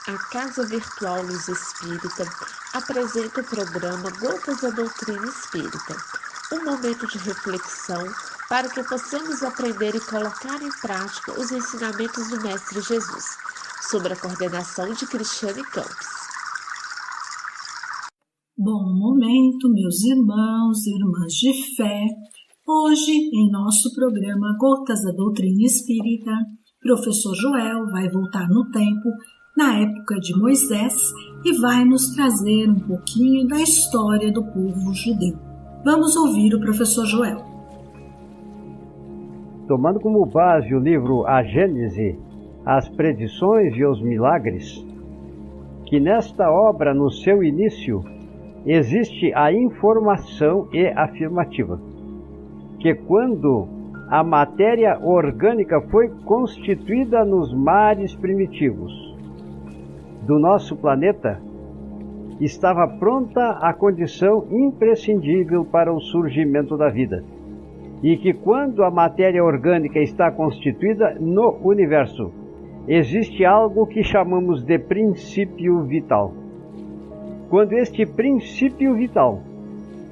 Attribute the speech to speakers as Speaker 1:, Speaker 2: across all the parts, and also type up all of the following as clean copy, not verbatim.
Speaker 1: A Casa Virtual Luz Espírita apresenta o programa Gotas da Doutrina Espírita, um momento de reflexão para que possamos aprender e colocar em prática os ensinamentos do Mestre Jesus, sob a coordenação de Cristiane Campos.
Speaker 2: Bom momento, meus irmãos e irmãs de fé. Hoje, em nosso programa Gotas da Doutrina Espírita, professor Joel vai voltar no tempo, na época de Moisés, e vai nos trazer um pouquinho da história do povo judeu. Vamos ouvir o professor Joel.
Speaker 3: Tomando como base o livro A Gênese, as predições e os milagres, que nesta obra, no seu início, existe a informação e afirmativa, que quando a matéria orgânica foi constituída nos mares primitivos do nosso planeta, estava pronta a condição imprescindível para o surgimento da vida. E que quando a matéria orgânica está constituída no universo, existe algo que chamamos de princípio vital. Quando este princípio vital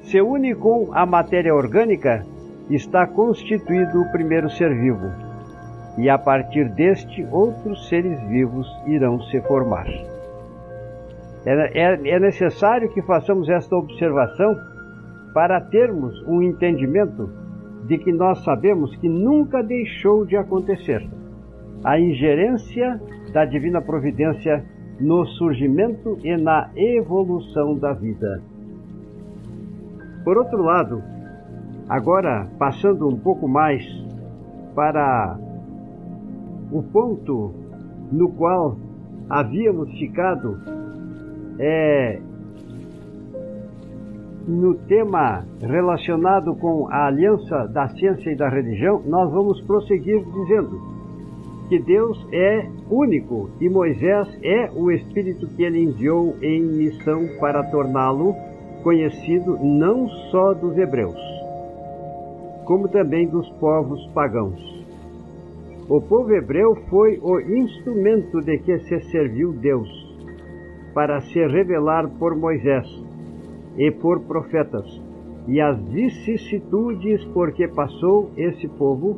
Speaker 3: se une com a matéria orgânica, está constituído o primeiro ser vivo. E a partir deste, outros seres vivos irão se formar. É necessário que façamos esta observação para termos um entendimento de que nós sabemos que nunca deixou de acontecer a ingerência da divina providência no surgimento e na evolução da vida. Por outro lado, agora passando um pouco mais para o ponto no qual havíamos ficado no tema relacionado com a aliança da ciência e da religião, nós vamos prosseguir dizendo que Deus é único e Moisés é o Espírito que ele enviou em missão para torná-lo conhecido não só dos hebreus, como também dos povos pagãos. O povo hebreu foi o instrumento de que se serviu Deus para se revelar por Moisés e por profetas, e as vicissitudes por que passou esse povo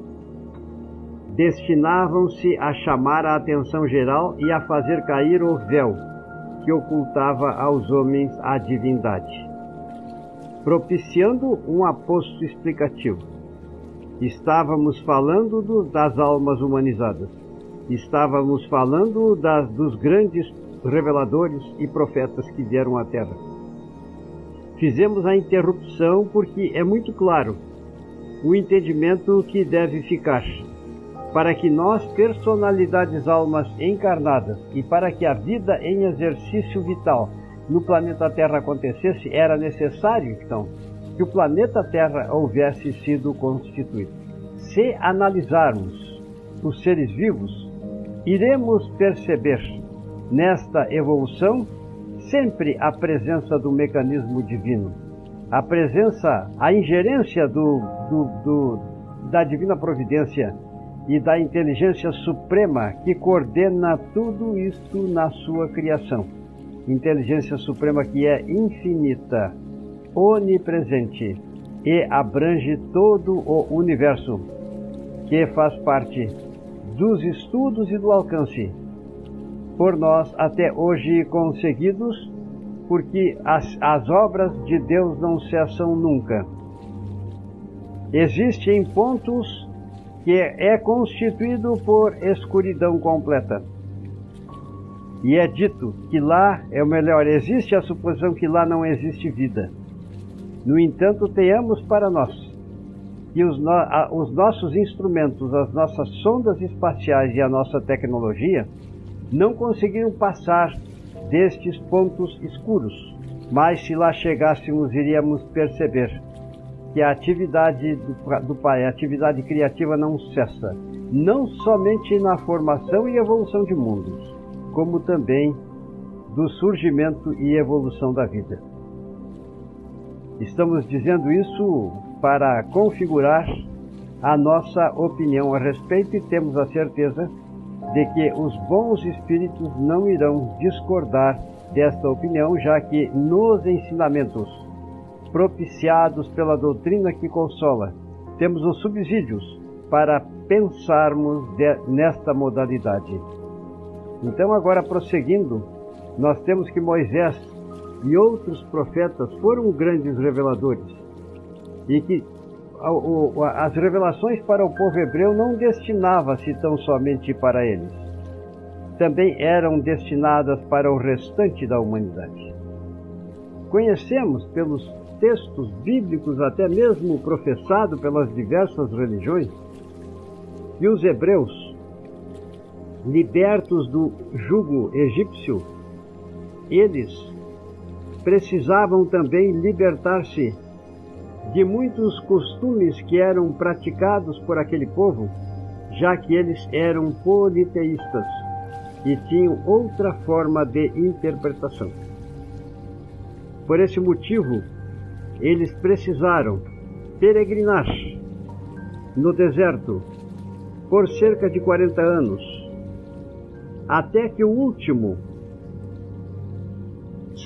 Speaker 3: destinavam-se a chamar a atenção geral e a fazer cair o véu que ocultava aos homens a divindade, propiciando um aposto explicativo. Estávamos falando das almas humanizadas. Estávamos falando dos grandes reveladores e profetas que vieram à Terra. Fizemos a interrupção porque é muito claro o entendimento que deve ficar. Para que nós, personalidades almas encarnadas, e para que a vida em exercício vital no planeta Terra acontecesse, era necessário, então, que o planeta Terra houvesse sido constituído. Se analisarmos os seres vivos, iremos perceber nesta evolução sempre a presença do mecanismo divino, a ingerência da divina providência e da inteligência suprema que coordena tudo isto na sua criação. Inteligência suprema que é infinita, onipresente e abrange todo o universo, que faz parte dos estudos e do alcance por nós até hoje conseguidos, porque as obras de Deus não cessam nunca. Existem pontos que é constituído por escuridão completa. E é dito que lá é o melhor. Existe a suposição que lá não existe vida. No entanto, tenhamos para nós que os nossos instrumentos, as nossas sondas espaciais e a nossa tecnologia não conseguiram passar destes pontos escuros. Mas se lá chegássemos, iríamos perceber que a atividade do Pai, a atividade criativa não cessa, não somente na formação e evolução de mundos, como também do surgimento e evolução da vida. Estamos dizendo isso para configurar a nossa opinião a respeito e temos a certeza de que os bons espíritos não irão discordar desta opinião, já que nos ensinamentos propiciados pela doutrina que consola, temos os subsídios para pensarmos nesta modalidade. Então, agora prosseguindo, nós temos que Moisés e outros profetas foram grandes reveladores, e que as revelações para o povo hebreu não destinavam-se tão somente para eles, também eram destinadas para o restante da humanidade. Conhecemos pelos textos bíblicos, até mesmo professado pelas diversas religiões, que os hebreus, libertos do jugo egípcio, eles precisavam também libertar-se de muitos costumes que eram praticados por aquele povo, já que eles eram politeístas e tinham outra forma de interpretação. Por esse motivo, eles precisaram peregrinar no deserto por cerca de 40 anos, até que o último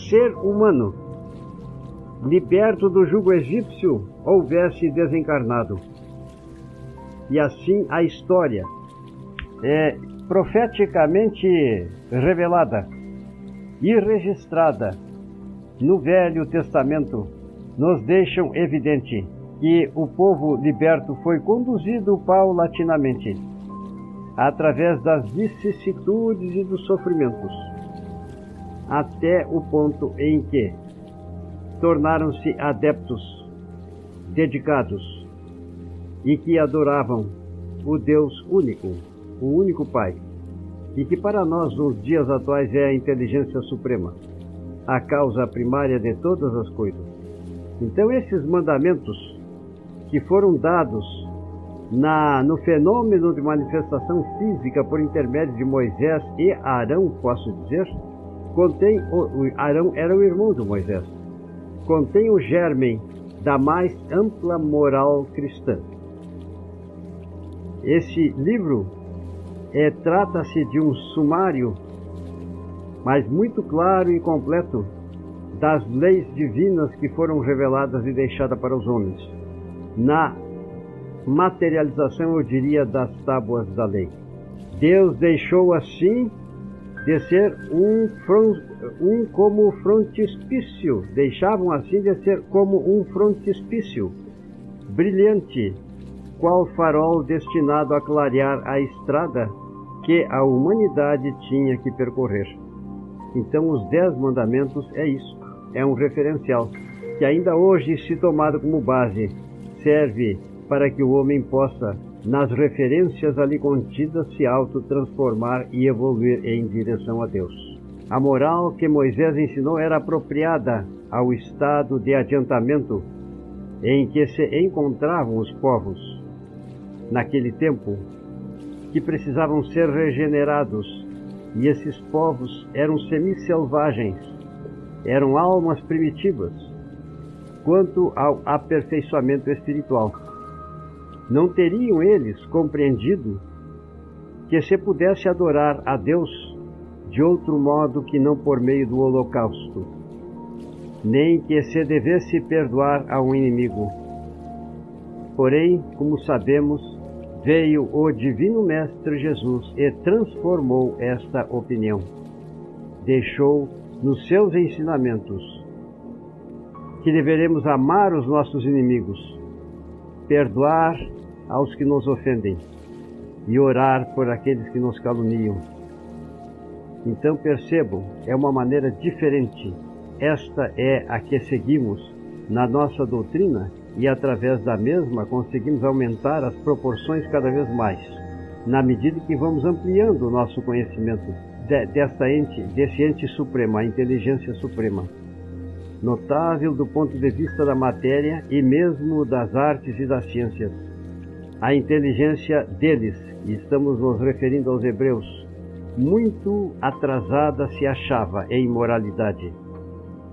Speaker 3: ser humano liberto do jugo egípcio houvesse desencarnado. E assim a história é profeticamente revelada e registrada no Velho Testamento nos deixam evidente que o povo liberto foi conduzido paulatinamente através das vicissitudes e dos sofrimentos, até o ponto em que tornaram-se adeptos, dedicados, e que adoravam o Deus único, o único Pai, e que para nós nos dias atuais é a inteligência suprema, a causa primária de todas as coisas. Então esses mandamentos que foram dados no fenômeno de manifestação física por intermédio de Moisés e Arão, posso dizer, Arão era o irmão de Moisés, contém o germe da mais ampla moral cristã. Esse livro trata-se de um sumário, mas muito claro e completo, das leis divinas que foram reveladas e deixadas para os homens, na materialização, eu diria, das tábuas da lei. Deus deixou assim de ser como frontispício, deixavam assim de ser como um frontispício brilhante, qual farol destinado a clarear a estrada que a humanidade tinha que percorrer. Então os 10 mandamentos é isso, é um referencial que ainda hoje, se tomado como base, serve para que o homem possa, nas referências ali contidas, se autotransformar e evoluir em direção a Deus. A moral que Moisés ensinou era apropriada ao estado de adiantamento em que se encontravam os povos naquele tempo, que precisavam ser regenerados, e esses povos eram semi-selvagens, eram almas primitivas, quanto ao aperfeiçoamento espiritual. Não teriam eles compreendido que se pudesse adorar a Deus de outro modo que não por meio do holocausto, nem que se devesse perdoar a um inimigo. Porém, como sabemos, veio o Divino Mestre Jesus e transformou esta opinião. Deixou nos seus ensinamentos que deveremos amar os nossos inimigos, perdoar aos que nos ofendem e orar por aqueles que nos caluniam. Então percebam, é uma maneira diferente. Esta é a que seguimos na nossa doutrina e através da mesma conseguimos aumentar as proporções cada vez mais, na medida que vamos ampliando o nosso conhecimento desse ente supremo, a inteligência suprema, notável do ponto de vista da matéria e mesmo das artes e das ciências. A inteligência deles, e estamos nos referindo aos hebreus, muito atrasada se achava em moralidade,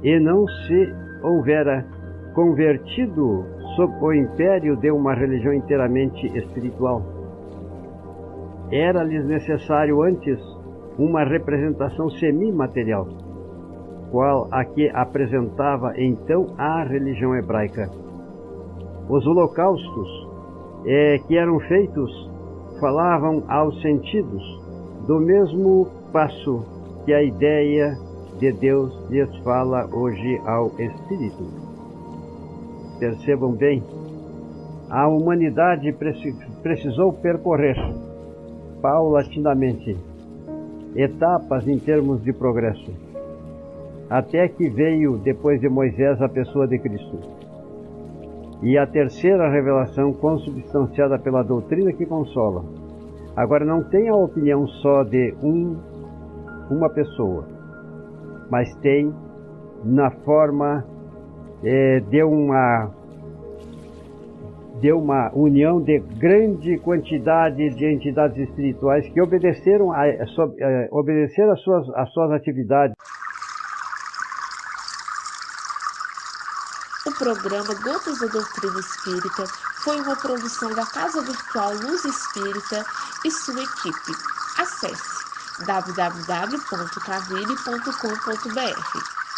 Speaker 3: e não se houvera convertido sob o império de uma religião inteiramente espiritual. era-lhes necessário antes uma representação semimaterial, qual a que apresentava então a religião hebraica. Os holocaustos que eram feitos falavam aos sentidos, do mesmo passo que a ideia de Deus lhes fala hoje ao Espírito. Percebam bem, a humanidade precisou percorrer paulatinamente etapas em termos de progresso, até que veio, depois de Moisés, a pessoa de Cristo. E a terceira revelação, consubstanciada pela doutrina que consola. Agora, não tem a opinião só de uma pessoa, mas tem na forma de uma união de grande quantidade de entidades espirituais que obedeceram às suas atividades.
Speaker 1: O programa Gotas da Doutrina Espírita foi uma produção da Casa Virtual Luz Espírita e sua equipe. Acesse www.cavile.com.br.